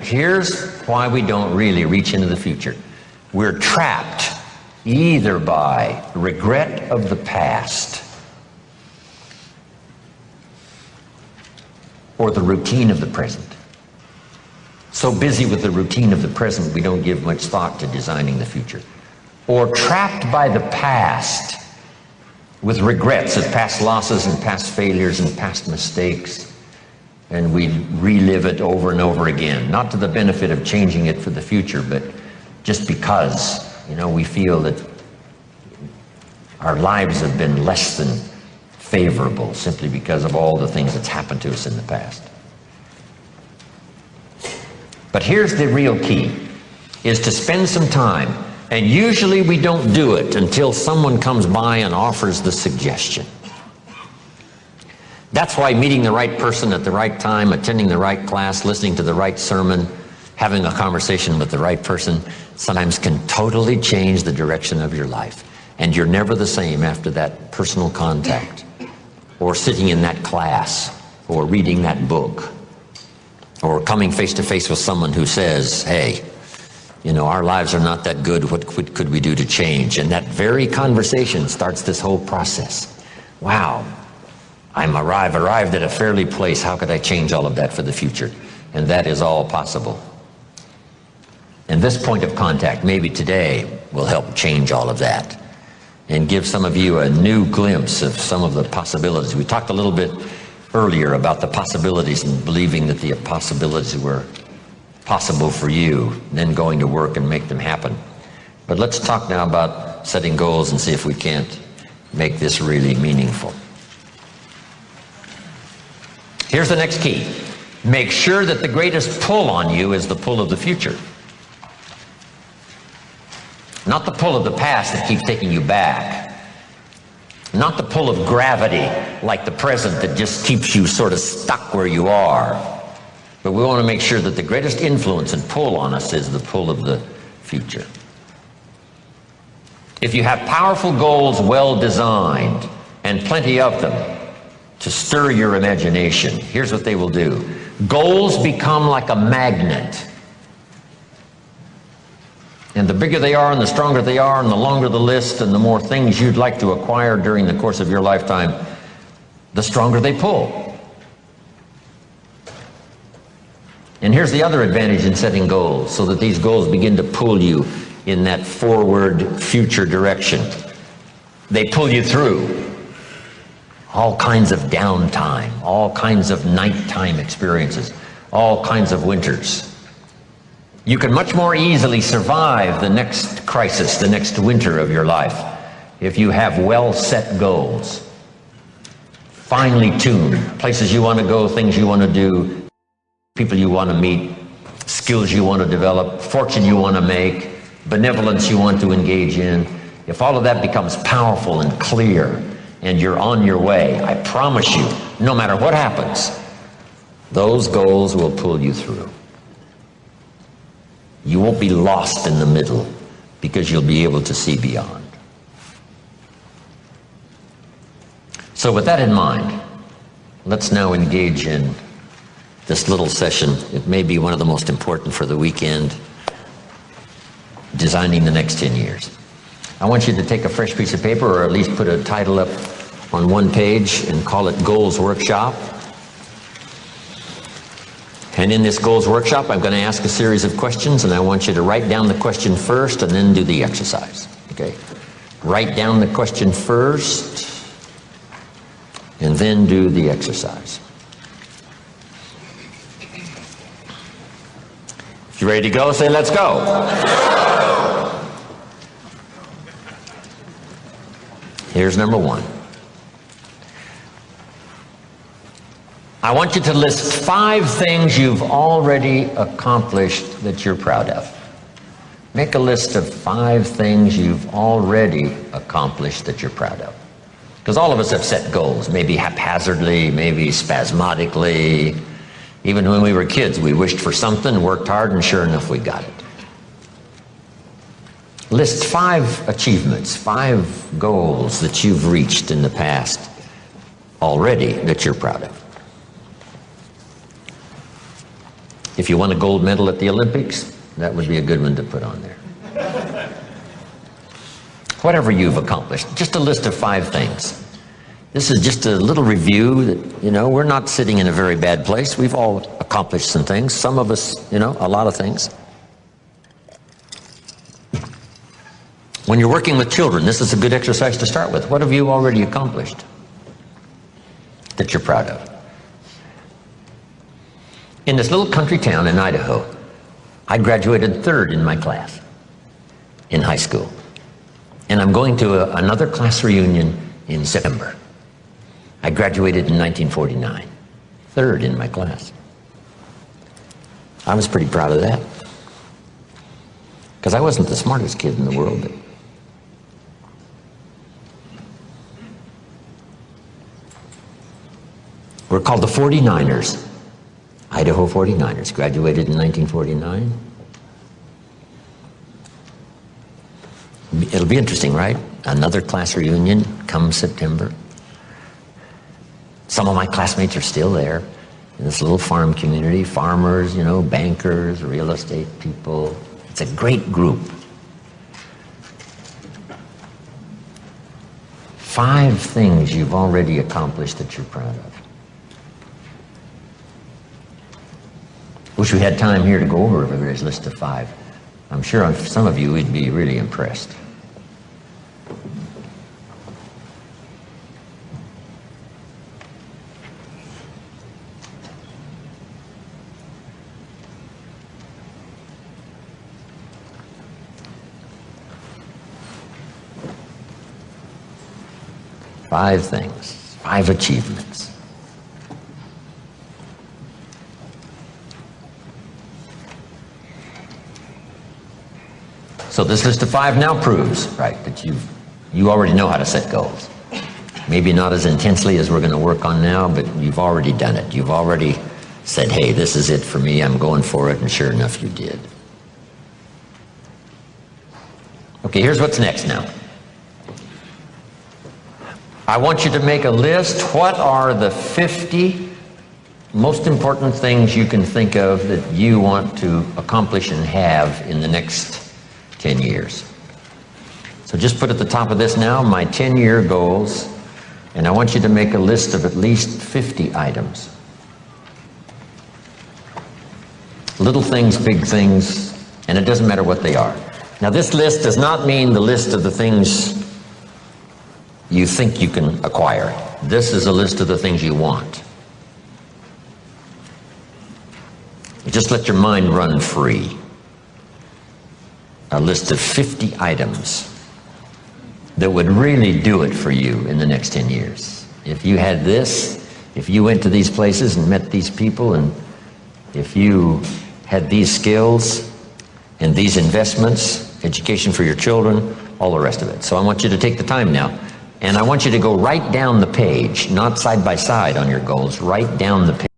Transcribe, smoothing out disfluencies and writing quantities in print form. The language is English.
Here's why we don't really reach into the future. We're trapped either by regret of the past or the routine of the present. So busy with the routine of the present, we don't give much thought to designing the future. Or trapped by the past with regrets of past losses and past failures and past mistakes. And we relive it over and over again, not to the benefit of changing it for the future, but just because, we feel that our lives have been less than favorable simply because of all the things that's happened to us in the past. But here's the real key, is to spend some time, and usually we don't do it until someone comes by and offers the suggestion. That's why meeting the right person at the right time, attending the right class, listening to the right sermon, having a conversation with the right person sometimes can totally change the direction of your life. And you're never the same after that personal contact, or sitting in that class, or reading that book, or coming face to face with someone who says, hey, our lives are not that good, what could we do to change? And that very conversation starts this whole process. Wow, I've arrived at a fairly place, how could I change all of that for the future? And that is all possible. And this point of contact, maybe today, will help change all of that and give some of you a new glimpse of some of the possibilities. We talked a little bit earlier about the possibilities and believing that the possibilities were possible for you, and then going to work and make them happen. But let's talk now about setting goals and see if we can't make this really meaningful. Here's the next key. Make sure that the greatest pull on you is the pull of the future. Not the pull of the past that keeps taking you back. Not the pull of gravity like the present that just keeps you sort of stuck where you are. But we want to make sure that the greatest influence and pull on us is the pull of the future. If you have powerful goals well designed, and plenty of them, to stir your imagination, here's what they will do. Goals become like a magnet. And the bigger they are and the stronger they are and the longer the list and the more things you'd like to acquire during the course of your lifetime, the stronger they pull. And here's the other advantage in setting goals, so that these goals begin to pull you in that forward future direction. They pull you through all kinds of downtime, all kinds of nighttime experiences, all kinds of winters. You can much more easily survive the next crisis, the next winter of your life, if you have well-set goals, finely tuned, places you want to go, things you want to do, people you want to meet, skills you want to develop, fortune you want to make, benevolence you want to engage in. If all of that becomes powerful and clear and you're on your way, I promise you, no matter what happens, those goals will pull you through. You won't be lost in the middle because you'll be able to see beyond. So with that in mind, let's now engage in this little session. It may be one of the most important for the weekend, designing the next 10 years. I want you to take a fresh piece of paper, or at least put a title up on one page and call it Goals Workshop. And in this Goals Workshop, I'm going to ask a series of questions, and I want you to write down the question first and then do the exercise. Okay? Write down the question first and then do the exercise. If you're ready to go, say, let's go. Here's number one. I want you to list 5 things you've already accomplished that you're proud of. Make a list of 5 things you've already accomplished that you're proud of. Because all of us have set goals, maybe haphazardly, maybe spasmodically. Even when we were kids, we wished for something, worked hard, and sure enough, we got it. List 5 achievements, 5 goals that you've reached in the past already that you're proud of. If you won a gold medal at the Olympics, that would be a good one to put on there. Whatever you've accomplished, just a list of 5 things. This is just a little review that, we're not sitting in a very bad place. We've all accomplished some things. Some of us, a lot of things. When you're working with children, this is a good exercise to start with. What have you already accomplished that you're proud of? In this little country town in Idaho, I graduated 3rd in my class in high school. And I'm going to another class reunion in September. I graduated in 1949, 3rd in my class. I was pretty proud of that, because I wasn't the smartest kid in the world. But we're called the 49ers, Idaho 49ers, graduated in 1949. It'll be interesting, right? Another class reunion come September. Some of my classmates are still there in this little farm community, farmers, bankers, real estate people. It's a great group. 5 things you've already accomplished that you're proud of. Wish we had time here to go over everybody's list of 5. I'm sure some of you would be really impressed. Five things, 5 achievements. So this list of 5 now proves, right, that you already know how to set goals. Maybe not as intensely as we're going to work on now, but you've already done it. You've already said, hey, this is it for me, I'm going for it, and sure enough, you did. Okay, here's what's next now. I want you to make a list. What are the 50 most important things you can think of that you want to accomplish and have in the next 10 years? So just put at the top of this now, my 10-year goals, and I want you to make a list of at least 50 items. Little things, big things, and it doesn't matter what they are. Now this list does not mean the list of the things you think you can acquire. This is a list of the things you want. Just let your mind run free. A list of 50 items that would really do it for you in the next 10 years. If you had this, if you went to these places and met these people, and if you had these skills and these investments, education for your children, all the rest of it. So I want you to take the time now, and I want you to go right down the page, not side by side on your goals, right down the page.